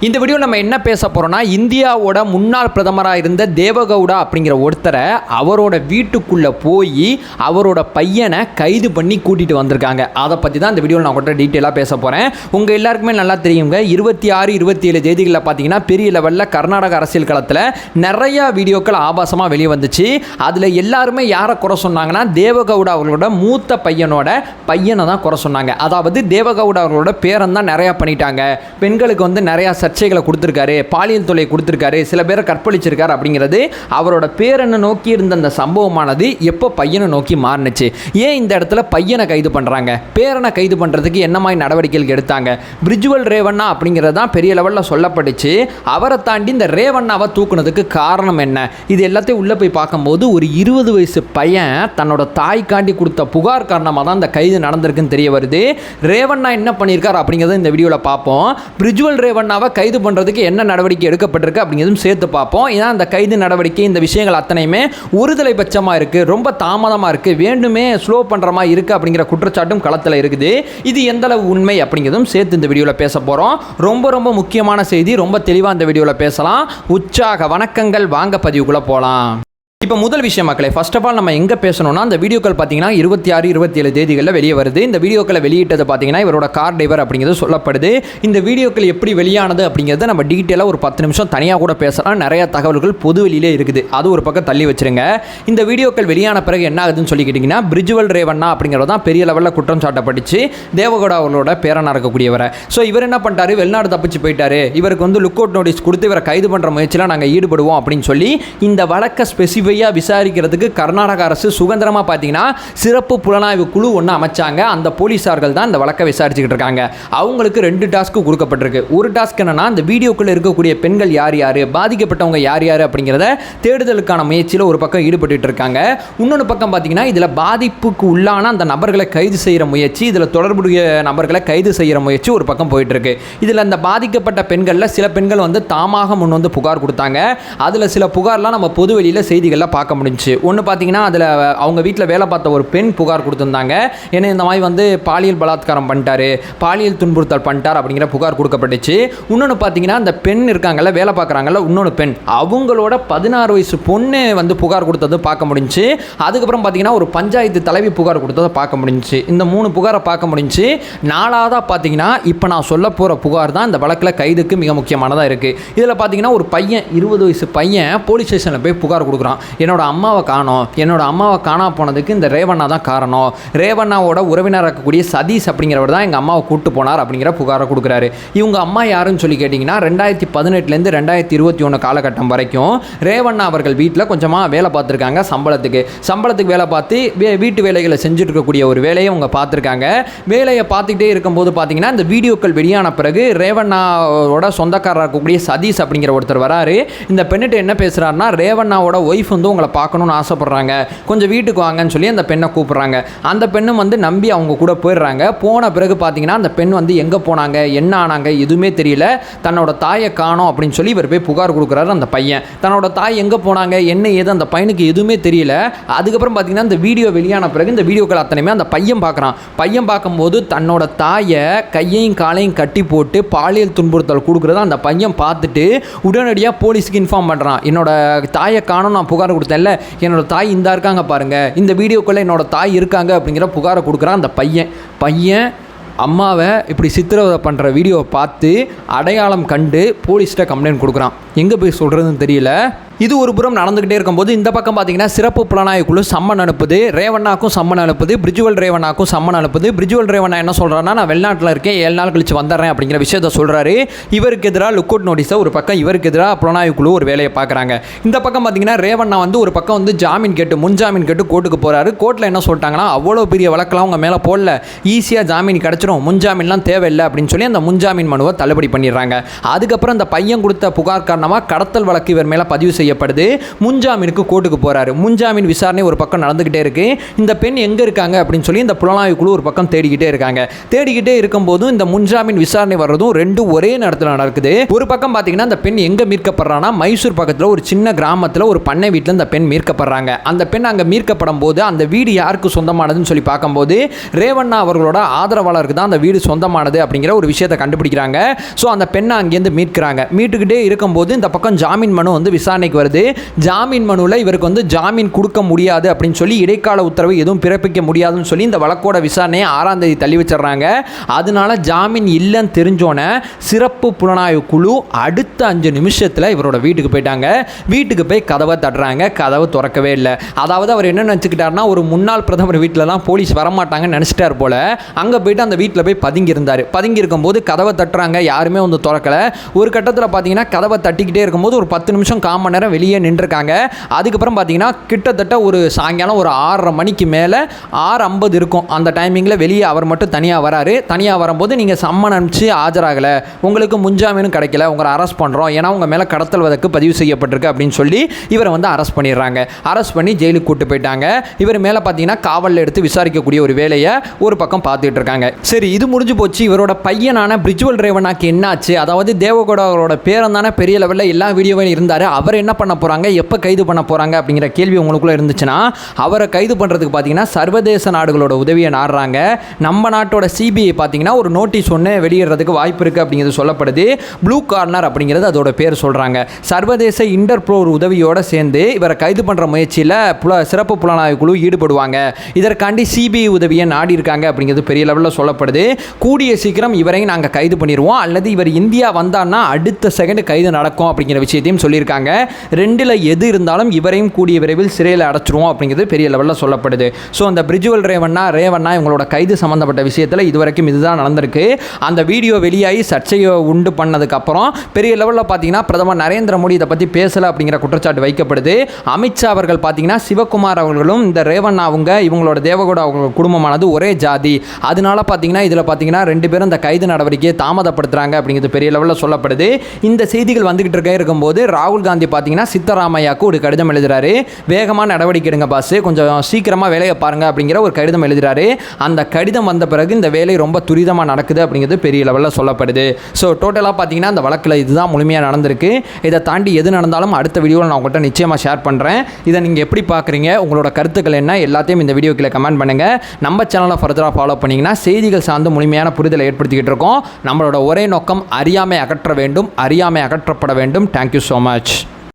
இந்த வீடியோ நம்ம என்ன பேச போறோம்னா இந்தியாவோட முன்னாள் பிரதமராக இருந்த தேவகவுடா அப்படிங்கிற ஒருத்தரை அவரோட வீட்டுக்குள்ள போய் அவரோட பையனை கைது பண்ணி கூட்டிட்டு வந்திருக்காங்க. அதை பற்றி தான் இந்த வீடியோவில் நான் கூட டீட்டெயிலாக பேச போகிறேன். உங்கள் எல்லாருக்குமே நல்லா தெரியுங்க, 26, 27 தேதிகளில் பார்த்தீங்கன்னா பெரிய லெவலில் கர்நாடக அரசியல் களத்தில் நிறையா வீடியோக்கள் ஆபாசமாக வெளியே வந்துச்சு. அதில் எல்லாருமே யாரை குறை சொன்னாங்கன்னா தேவகவுடா அவர்களோட மூத்த பையனை தான் குறை சொன்னாங்க. அதாவது தேவகவுடா அவர்களோட பேரன் தான் நிறையா பண்ணிட்டாங்க, பெண்களுக்கு வந்து நிறையா சர்ச்சைகளை கொடுத்துருக்காரு, பாலியல் தொல்லை கொடுத்துருக்காரு, சில பேரை கற்பழிச்சிருக்காரு அப்படிங்கிறது அவரோட பேரனை நோக்கி இருந்த அந்த சம்பவமானது எப்போ பையனை நோக்கி மாறுனுச்சு. ஏன் இந்த இடத்துல பையனை கைது பண்ணுறாங்க, பேரனை கைது பண்ணுறதுக்கு என்ன மாதிரி நடவடிக்கைகள் எடுத்தாங்க? பிரிஜுவல் ரேவண்ணா அப்படிங்கிறது தான் பெரிய லெவலில் சொல்லப்பட்டுச்சு. அவரை தாண்டி இந்த ரேவண்ணாவை தூக்குனதுக்கு காரணம் என்ன? இது எல்லாத்தையும் உள்ளே போய் பார்க்கும்போது ஒரு 20 வயசு பையன் தன்னோட தாய்க்காண்டி கொடுத்த புகார் காரணமாக தான் இந்த கைது நடந்திருக்குன்னு தெரிய வருது. ரேவண்ணா என்ன பண்ணியிருக்கார் அப்படிங்கிறத இந்த வீடியோவில் பார்ப்போம். பிரிஜுவல் ரேவண்ணாவை கைது பண்ணுறதுக்கு என்ன நடவடிக்கை எடுக்கப்பட்டிருக்கு அப்படிங்கிறதும் சேர்த்து பார்ப்போம். ஏன்னா அந்த கைது நடவடிக்கை இந்த விஷயங்கள் அத்தனையுமே ஒருதலை பட்சமாக இருக்குது, ரொம்ப தாமதமாக இருக்குது, வேண்டுமே ஸ்லோ பண்ணுற மாதிரி இருக்குது அப்படிங்கிற குற்றச்சாட்டும் களத்தில் இருக்குது. இது எந்தளவு உண்மை அப்படிங்கிறதும் சேர்த்து இந்த வீடியோவில் பேச போகிறோம். ரொம்ப முக்கியமான செய்தி, ரொம்ப தெளிவாக இந்த வீடியோவில் பேசலாம். உற்சாக வணக்கங்கள், வாங்க பதிவுக்குள்ளே போகலாம். இப்போ முதல் விஷயம் மக்களே, ஃபர்ஸ்ட் ஆஃப் ஆல் நம்ம எங்கே பேசணும்னா, அந்த வீடியோக்கள் பார்த்தீங்கன்னா 26, 27 தேதிகளில் வெளியே வருது. இந்த வீடியோக்களை வெளியிட்டது பார்த்தீங்கன்னா இவரோட கார் டிரைவர் அப்படிங்கிறது சொல்லப்படுது. இந்த வீடியோக்கள் எப்படி வெளியானது அப்படிங்கிறத நம்ம டீட்டெயிலாக ஒரு 10 நிமிஷம் தனியாக கூட பேசலாம். நிறைய தகவல்கள் பொது வெளியிலே இருக்குது, அது ஒரு பக்கம் தள்ளி வச்சுருங்க. இந்த வீடியோக்கள் வெளியான பிறகு என்ன ஆகுதுன்னு சொல்லி கேட்டிங்கன்னா, பிரிஜுவல் ரேவண்ணா அப்படிங்கிறது தான் பெரிய லெவலில் குற்றம் சாட்டப்பட்டுச்சு தேவகவுடா அவர்களோட பேரனாக இருக்கக்கூடியவரை. ஸோ இவர் என்ன பண்ணிட்டாரு, வெளிநாடு தப்பிச்சு போயிட்டாரு, இவருக்கு வந்து லுக் அவுட் நோட்டீஸ் கொடுத்து இவரை கைது பண்ணுற முயற்சியில் நாங்கள் ஈடுபடுவோம் அப்படின்னு சொல்லி இந்த வழக்கை ஸ்பெசிஃபையாக விசாரிக்கிறதுக்கு கர்நாடக அரசு சுதந்திரமாக பார்த்தீங்கன்னா சிறப்பு புலனாய்வு குழு ஒன்று அமைச்சாங்க. அந்த போலீஸார்கள் தான் இந்த வழக்கை விசாரிச்சுக்கிட்டு இருக்காங்க. அவங்களுக்கு 2 டாஸ்க்கு கொடுக்கப்பட்டிருக்கு. ஒரு டாஸ்க் என்னன்னா, இந்த வீடியோக்குள்ள இருக்கக்கூடிய பெண்கள் யார் யார், பாதிக்கப்பட்டவங்க யார் யார் அப்படிங்கிறத தேடுதலுக்கான முயற்சியில் ஒரு பக்கம் ஈடுபட்டு இருக்காங்க. இன்னொன்று பக்கம் பார்த்தீங்கன்னா இதில் பாதிப்புக்கு உள்ளான அந்த நபர்களை கைது செய்கிற முயற்சி, இதில் தொடர்புடைய நபர்களை கைது செய்கிற முயற்சி ஒரு பக்கம் போயிட்டு இருக்கு. இதில் அந்த பாதிக்கப்பட்ட பெண்களில் சில பெண்கள் வந்து தாமாக முன் வந்து புகார் கொடுத்தாங்க. அதில் சில புகார்லாம் நம்ம பொது வெளியில் செய்திகளில் பார்க்க முடிஞ்சு. ஒன்று பார்த்தீங்கன்னா அதில் அவங்க வீட்டில் வேலை பார்த்த ஒரு பெண் புகார் கொடுத்துருந்தாங்க. ஏன்னா இந்த மாதிரி வந்து பாலியல் பலாத்காரம் பண்ணிட்டாரு, பாலியல் துன்புறுத்தல் பண்ணிட்டார் அப்படிங்கிற புகார் கொடுக்கப்பட்டுச்சு. இன்னொன்று பார்த்தீங்கன்னா அந்த பெண் இருக்காங்கல்ல, வேலை பார்க்குறாங்கல்ல, இன்னொன்று பெண், அவங்களோட 16 வயசு பொண்ணு வந்து புகார் கொடுத்தது பார்க்க முடிஞ்சு. அதுக்கப்புறம் பார்த்தீங்கன்னா ஒரு பஞ்சாயத்து தலைவி புகார் கொடுத்ததை பார்க்க முடிஞ்சு. இந்த 3 புகாரை பார்க்க முடிஞ்சு. 4ஆவதாக பார்த்தீங்கன்னா இப்போ நான் சொல்ல போகிற புகார் தான் இந்த வழக்கில் கைதுக்கு மிக முக்கியமானதாக இருக்குது. இதில் பார்த்தீங்கன்னா ஒரு பையன், 20 வயசு பையன் போலீஸ் ஸ்டேஷனில் போய் புகார் கொடுக்குறான். என்னோட அம்மாவை காணா போனதுக்கு இந்த ரேவண்ணா தான் காரணம், ரேவண்ணாவோட உறவினராக இருக்கக்கூடிய சதீஷ் அப்படிங்கிறவர் தான் எங்கள் அம்மாவை கூப்பிட்டு போனார் அப்படிங்கிற புகாரை கொடுக்குறாரு. இவங்க அம்மா யாருன்னு சொல்லி கேட்டிங்கன்னா 2018 2021 காலகட்டம் வரைக்கும் ரேவண்ணா அவர்கள் வீட்டில் கொஞ்சமாக வேலை பார்த்துருக்காங்க. சம்பளத்துக்கு வேலை பார்த்து வீட்டு வேலைகளை செஞ்சுட்டு இருக்கக்கூடிய ஒரு வேலையை அவங்க பார்த்துருக்காங்க. வேலையை பார்த்துக்கிட்டே இருக்கும்போது பார்த்தீங்கன்னா இந்த வீடியோக்கள் வெளியான பிறகு ரேவண்ணாவோட சொந்தக்காரராக இருக்கக்கூடிய சதீஷ் அப்படிங்கிற ஒருத்தர் வராரு. இந்த பெண்ணிட்ட என்ன பேசுகிறாருன்னா, ரேவண்ணாவோட ஒய்ஃப் வந்து உங்களை பார்க்கணும்னு ஆசைப்படுறாங்க, கொஞ்சம் வீட்டுக்கு வாங்கன்னு சொல்லி அந்த பெண்ணை கூப்பிட்றாங்க. அந்த பெண்ணும் வந்து நம்பி அவங்க கூட போயிடுறாங்க. போன பிறகு பார்த்தீங்கன்னா அந்த பெண் வந்து எங்கே போனாங்க, என்ன ஆனாங்க எதுவுமே தெரியல, தன்னோட தாயை காணோம் அப்படின்னு சொல்லி இவர் போய் புகார் கொடுக்குறாரு. அந்த பையன் தன்னோட தாய் எங்கே போனாங்க என்ன ஏது அந்த பையனுக்கு எதுவுமே தெரியல. அதுக்கப்புறம் பார்த்தீங்கன்னா இந்த வீடியோ வெளியான பிறகு இந்த வீடியோக்கள் அத்தனையுமே அந்த பையன் பார்க்குறான். பையன் பார்க்கும்போது தன்னோட தாயை கையையும் காலையும் கட்டி போட்டு பாலியல் துன்புறுத்தல் கொடுக்குறத அந்த பையன் பார்த்துட்டு உடனடியாக போலீஸுக்கு இன்ஃபார்ம் பண்ணுறான். என்னோட தாயை காணோம், நான் புகார் கொடுத்தேன்ல, என்னோட தாய் இந்த இருக்காங்க பாருங்க, இந்த வீடியோக்குள்ளே என்னோட தாய் இருக்காங்க அப்படிங்கிற புகாரை கொடுக்குறான். அந்த பையன் அம்மாவை இப்படி சித்திரவதை பண்ணுற வீடியோவை பார்த்து அடையாளம் கண்டு போலீஸ்கிட்ட கம்ப்ளைண்ட் கொடுக்குறான். எங்கே போய் சொல்கிறதுன்னு தெரியல. இது ஒரு புறம் நடந்துக்கிட்டே இருக்கும்போது இந்த பக்கம் பார்த்தீங்கன்னா சிறப்பு புலனாய்வு குழு சம்மன் அனுப்புது, ரேவண்ணாக்கும் சம்மன் அனுப்புது, பிரிஜுவல் ரேவண்ணாக்கும் சம்மன் அனுப்புது. பிரிஜுவல் ரேவண்ணா என்ன சொல்கிறான்னா, நான் வெளிநாட்டில் இருக்கேன், 7 நாள் கழிச்சு வந்துடுறேன் அப்படிங்கிற விஷயத்த சொல்கிறாரு. இவருக்கு எதிராக லுக் அவுட் நோட்டீஸை ஒரு பக்கம், இவருக்கு எதிராக புலனாய்வு குழு ஒரு வேலையை பார்க்குறாங்க. இந்த பக்கம் பார்த்தீங்கன்னா ரேவண்ணா வந்து ஒரு பக்கம் வந்து முன்ஜாமீன் கேட்டு கோர்ட்டுக்கு போகிறாரு. கோர்ட்டில் என்ன சொல்லிட்டாங்கன்னா, அவ்வளோ பெரிய வழக்கெல்லாம் அவங்க மேலே போடல, ஈஸியாக ஜாமீன் கிடச்சிரும், முன்ஜாமீன்லாம் தேவையில்லை அப்படின்னு சொல்லி அந்த முன்ஜாமீன் மனுவை தள்ளுபடி பண்ணிடுறாங்க. அதுக்கப்புறம் அந்த பையன் கொடுத்த புகார் காரணமாக கடத்தல் வழக்கு இவர் மேலே பதிவு செய்யப்படுது. முன்ஜாமீனுக்கு கோர்ட்டுக்கு போறாரு. முன்ஜாமீன் விசாரணை ஒரு பக்கம் நடந்துகிட்டே இருக்கு. இந்த பெண் எங்க இருக்காங்க அப்படின்னு சொல்லி இந்த புலனாய்வு குழு ஒரு பக்கம் தேடிக்கிட்டே இருக்காங்க. தேடிக்கிட்டே இருக்கும்போது இந்த முன்ஜாமீன் விசாரணை வர்றதும் ரெண்டும் ஒரே நேரத்தில் நடக்குது. ஒரு பக்கம் பார்த்தீங்கன்னா இந்த பெண் எங்க மீட்கப்படுறானா மைசூர் பக்கத்தில் ஒரு சின்ன கிராமத்தில் ஒரு பண்ணை வீட்டில் இந்த பெண் மீட்கப்படுறாங்க. அந்த பெண் அங்கே மீட்கப்படும் போது அந்த வீடு யாருக்கு சொந்தமானதுன்னு சொல்லி பார்க்கும்போது ரேவண்ணா அவர்களோட ஆதரவாளருக்கு தான் அந்த வீடு சொந்தமானது அப்படிங்கிற ஒரு விஷயத்தை கண்டுபிடிக்கிறாங்க. ஸோ அந்த பெண்ணை அங்கேருந்து மீட்கிறாங்க. மீட்டுக்கிட்டே இருக்கும்போது இந்த பக்கம் ஜாமீன் மனு வந்து விசாரணைக்கு வருது. ஜாமீன் மனுவில் இவருக்கு வந்து ஜாமீன் கொடுக்க முடியாது அப்படின்னு சொல்லி இடைக்கால உத்தரவு எதுவும் பிறப்பிக்க முடியாதுன்னு சொல்லி இந்த வழக்கோட விசாரணையை 6ஆம் தேதி தள்ளி வச்சிடறாங்க. அதனால ஜாமீன் இல்லைன்னு தெரிஞ்சோன்னே சிறப்பு புலனாய்வு குழு அடுத்த 5 நிமிஷத்தில் இவரோட வீட்டுக்கு போயிட்டாங்க. வீட்டுக்கு போய் கதவை தட்டுறாங்க. கதவை திறக்கவே இல்லை. அதாவது அவர் என்ன நினச்சிக்கிட்டாருன்னா ஒரு முன்னாள் பிரதமர் வீட்டிலலாம் போலீஸ் வரமாட்டாங்கன்னு நினச்சிட்டார் போல. அங்கே போயிட்டு அந்த வீட்டில் போய் பதுங்கி இருந்தார். பதுங்கி இருக்கும்போது கதவை தட்டுறாங்க. யாருமே வந்து திறக்கலை. ஒரு கட்டத்தில் பார்த்தீங்கன்னா கதவை தட்டிக்கிட்டே இருக்கும்போது ஒரு 10 நிமிஷம் 1/4 மணி நேரம் வெளியே நின்றுருக்காங்க. அதுக்கப்புறம் பார்த்தீங்கன்னா கிட்டத்தட்ட ஒரு சாயங்காலம் ஒரு 6:30 மணிக்கு மேலே 6:50 இருக்கும். அந்த டைமிங்கில் வெளியே அவர் மட்டும் தனியாக வராரு. தனியாக வரும்போது நீங்கள் சம்மன் அனுப்பிச்சு ஆஜராகலை, உங்களுக்கு முன்ஜாமீனும் கிடைக்கல, உங்களை அரெஸ்ட் பண்ணுறோம், ஏன்னா உங்கள் மேலே கடத்தல் வழக்கு பதிவு செய்யப்பட்டிருக்கு அப்படின்னு சொல்லி இவரை வந்து அரெஸ்ட் பண்ணிடுறாங்க. அரெஸ்ட் பண்ணி ஜெயிலுக்கு கூட்டு போயிட்டாங்க. இவர் மேலே பார்த்தீங்கன்னா காவலில் எடுத்து விசாரிக்கக்கூடிய ஒரு வேலையை ஒரு பக்கம் பார்த்துட்டு இருக்காங்க. சரி, இது முடிஞ்சு போச்சு. இவரோட பையனான பிரிஜ்வல் ரேவண்ணாக்கு என்னாச்சு? அதாவது தேவகவுடா அவரோட பேரன் தானே பெரிய லெவலில் எல்லா வீடியோவும் இருந்தார். அவர் என்ன பண்ண போகிறாங்க, எப்போ கைது பண்ண போகிறாங்க அப்படிங்கிற கேள்வி உங்களுக்குள்ளே இருந்துச்சுன்னா அவரை கைது பண்ணுறதுக்கு பார்த்தீங்கன்னா சர்வதேச நாடுகளோட உதவியை நாடுறாங்க. நம்ம நாட்டோட சிபிஐ பார்த்தீங்கன்னா ஒரு நோட்டீஸ் ஒன்று வெளியிடுறதுக்கு வாய்ப்பு இருக்குது அப்படிங்கிறது சொல்லப்படுது. ப்ளூ கார்னர் அப்படிங்கிறது அதோட பேர் சொல்கிறாங்க. சர்வதேச இன்டர்போல் உதவியோடு சேர்ந்து இவரை கைது பண்ணுற முயற்சியில் சிறப்பு புலனாய்வு குழு ஈடுபடுவாங்க. இதற்காண்டி சிபிஐ உதவியை நாடி இருக்காங்க அப்படிங்கிறது பெரிய லெவலில் சொல்லப்படுது. கூடிய சீக்கிரம் இவரையும் நாங்கள் கைது பண்ணிடுவோம், அல்லது இவர் இந்தியா வந்தான்னா அடுத்த செகண்ட் கைது நடக்கும் அப்படிங்கிற விஷயத்தையும் சொல்லியிருக்காங்க. ரெண்டில் எது இருந்தாலும் இவரையும் கூடிய விரைவில் சிறையில் அடைச்சிருவோம் அப்படிங்கிறது பெரிய லெவலில் சொல்லப்படுது. ஸோ அந்த பிரிஜ்வல் ரேவண்ணா இவங்களோட கைது சம்பந்தப்பட்ட விஷயத்தில் இதுவரைக்கும் இதுதான் நடந்திருக்கு. அந்த வீடியோ வெளியாகி சர்ச்சையை உண்டு பண்ணதுக்கப்புறம் பெரிய லெவலில் பார்த்தீங்கன்னா பிரதமர் நரேந்திர மோடி இதை பற்றி பேசலை அப்படிங்கிற குற்றச்சாட்டு வைக்கப்படுது. அமித்ஷா அவர்கள் பார்த்தீங்கன்னா சிவகுமார் அவர்களும் இந்த ரேவண்ணா இவங்களோட தேவகவுடா அவங்க குடும்பமானது ஒரே ஜாதி, அதனால பார்த்தீங்கன்னா இதில் பார்த்தீங்கன்னா 2 பேரும் இந்த கைது நடவடிக்கையை தாமதப்படுத்துறாங்க அப்படிங்கிறது பெரிய லெவலில் சொல்லப்படுது. இந்த செய்திகள் வந்துகிட்டு இருக்கும்போது ராகுல் காந்தி பார்த்தீங்கன்னா சித்தராமையாவுக்கு ஒரு கடிதம் எழுதுறாரு. வேகமாக நடவடிக்கை எடுங்க பாஸ், கொஞ்சம் சீக்கிரமாக வேலையை பாருங்க அப்படிங்கிற ஒரு கடிதம் எழுதுறாரு. அந்த கடிதம் வந்த பிறகு இந்த வேலை ரொம்ப துரிதமாக நடக்குது அப்படிங்கிறது பெரிய லெவலில் சொல்லப்படுது. ஸோ டோட்டலாக பார்த்தீங்கன்னா அந்த வழக்கில் இதுதான் முழுமையாக நடந்திருக்கு. இதை தாண்டி எது நடந்தாலும் அடுத்த வீடியோவில் நான் உங்கள்கிட்ட நிச்சயமாக ஷேர் பண்ணுறேன். இதை நீங்கள் எப்படி பார்க்குறீங்க, உங்களோட கருத்துக்கள் என்ன, எல்லாத்தையும் இந்த வீடியோக்கில் கமெண்ட் பண்ணுங்கள். நம்ம சேனலை ஃபர்தராக ஃபாலோ பண்ணிங்கன்னா செய்திகள் சார்ந்து முழுமையான புரிதலை ஏற்படுத்திக்கிட்டு இருக்கோம். நம்மளோட ஒரே நோக்கம் அறியாமை அகற்ற வேண்டும், அறியாமை அகற்றப்பட வேண்டும். Thank you so much.